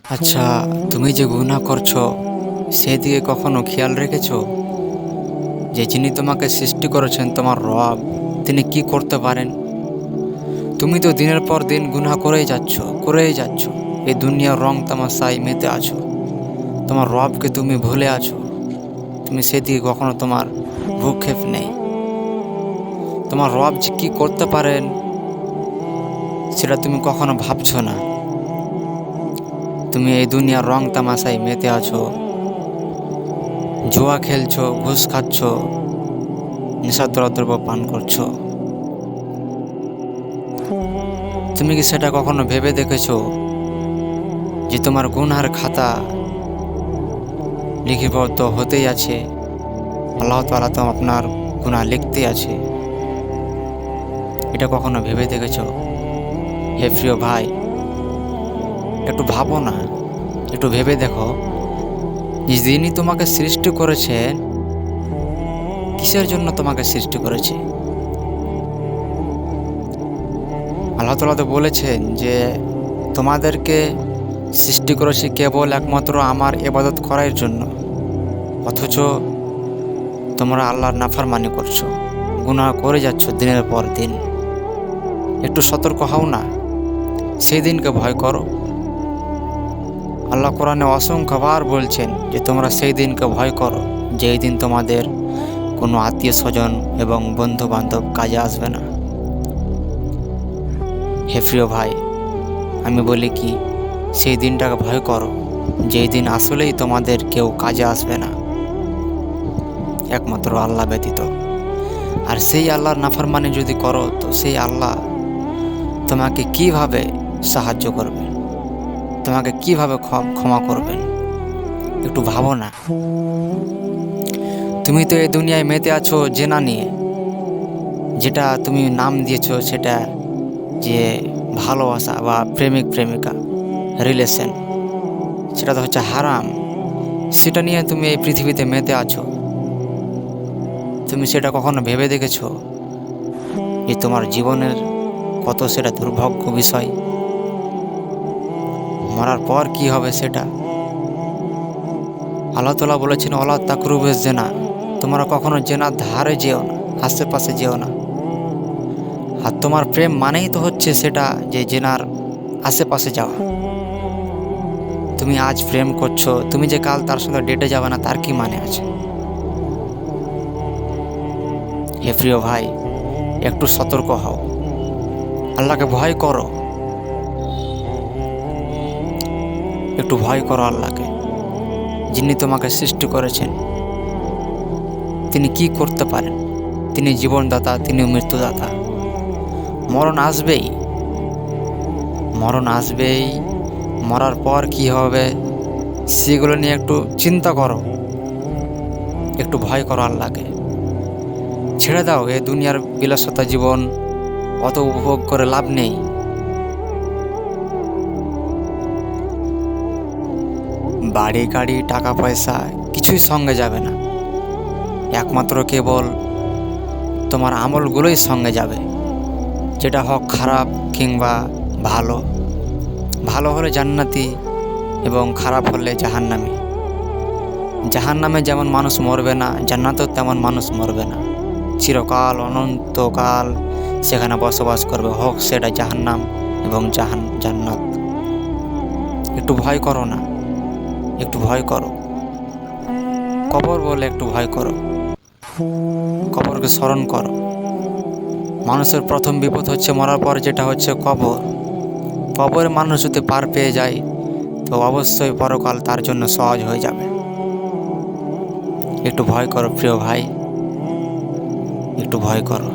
আচ্ছা, তুমি যে গুনাহ করছো সেদিকে কখনো খেয়াল রেখেছো যে যিনি তোমাকে সৃষ্টি করেছেন, তোমার রব, তিনি কি করতে পারেন? তুমি তো দিনের পর দিন গুনাহ করেই যাচ্ছ। এই দুনিয়ার রং তামাশায় মেতে আছো। তোমার রবকে তুমি ভুলে আছো। তুমি সেদিকে কখনো তোমার ভ্রুক্ষেপ নেই। তোমার রব যে কি করতে পারেন সেটা তুমি কখনো ভাবছো না। তুমি এই দুনিয়ার রং তামাশায় মেতে আছো, জুয়া খেলছো, ঘুষ খাচ্ছো, নেশাদ্রব্য পান করছো। তুমি কি সেটা কখনো ভেবে দেখেছো যে তোমার গুনহার খাতা লিপিবদ্ধ হতেই আছে? আল্লাহ তাআলা তো আপনার গুনাহ লিখতে আছে। এটা কখনো ভেবে দেখেছো? হে প্রিয় ভাই, একটু ভাবো না, একটু ভেবে দেখো যে যিনি তোমাকে সৃষ্টি করেছেন, কিসের জন্য তোমাকে সৃষ্টি করেছে? আল্লাহ তাআলা তো বলেছেন যে তোমাদেরকে সৃষ্টি করেছি কেবল একমাত্র আমার ইবাদত করার জন্য, অথচ তোমরা আল্লাহর নাফরমানি করছো, গুনাহ করে যাচ্ছ দিনের পর দিন। একটু সতর্ক হও না, সেই দিনকে ভয় করো। আল্লাহ কোরআনে অসংখ্যবার বলছেন যে তোমরা সেই দিনকে ভয় করো, যেই দিন তোমাদের কোনো আত্মীয় স্বজন এবং বন্ধু বান্ধব কাজে আসবে না। হে প্রিয় ভাই, আমি বলি কি, সেই দিনটাকে ভয় করো, যেই দিন আসলেই তোমাদের কেউ কাজে আসবে না, একমাত্র আল্লাহ ব্যতীত। আর সেই আল্লাহর নাফরমানি যদি করো, তো সেই আল্লাহ তোমাকে কিভাবে সাহায্য করবেন, তোমাকে কিভাবে ক্ষমা করবেন? একটু ভাবো না। তুমি তো এই দুনিয়ায় মেতে আছো জেনা নিয়ে, যেটা তুমি নাম দিয়েছো সেটা যে ভালোবাসা বা প্রেমিক প্রেমিকা রিলেশন, সেটা তো হচ্ছে হারাম। সেটা নিয়ে তুমি এই পৃথিবীতে মেতে আছো। তুমি সেটা কখনো ভেবে দেখেছো যে তোমার জীবনের কত সেটা দুর্ভাগ্য বিষয়? মরার পর কি হবে সেটা? আল্লাহ তাআলা বলেছেন ওয়ালা তাকরুবুজ জিনা, তোমরা কখনো জেনার ধারে যেও না, আশেপাশে যেও না। আর তোমার প্রেম মানেই তো হচ্ছে সেটা যে জেনার আশেপাশে যাওয়া। তুমি আজ প্রেম করছো, তুমি যে কাল তার সঙ্গে ডেটে যাবে না, তার কি মানে আছে? হে প্রিয় ভাই, একটু সতর্ক হও, আল্লাহকে ভয় করো, একটু ভয় করো আল্লাহকে, যিনি তোমাকে সৃষ্টি করেছেন। তিনি কি করতে পারেন? তিনি জীবনদাতা, তিনি মৃত্যুদাতা। মরণ আসবেই, মরণ আসবেই। মরার পর কি হবে সেগুলো নিয়ে একটু চিন্তা করো, একটু ভয় করো আল্লাহকে। ছেড়ে দাও এ দুনিয়ার বিলাসিতা জীবন, অত উপভোগ করে লাভ নেই। বাড়ি গাড়ি টাকা পয়সা কিছুই সঙ্গে যাবে না, একমাত্র কেবল তোমার আমলগুলোই সঙ্গে যাবে, যেটা হোক খারাপ কিংবা ভালো। ভালো হলে জান্নাতি এবং খারাপ হলে জাহান্নামী। জাহান্নামে যেমন মানুষ মরবে না, জান্নাতেও তেমন মানুষ মরবে না। চিরকাল অনন্তকাল সেখানে বসবাস করবে, হোক সেটা জাহান্নাম এবং জান্নাত। একটু ভয় করো না, একটু ভয় করো। কবর বলে একটু ভয় করো, কবরকে স্মরণ করো। মানুষের প্রথম বিপদ হচ্ছে মরার পর, যেটা হচ্ছে কবর। কবরে মানুষ যদি পার পেয়ে যায়, তো অবশ্যই পরকাল তার জন্য সহজ হয়ে যাবে। একটু ভয় করো প্রিয় ভাই, একটু ভয় করো।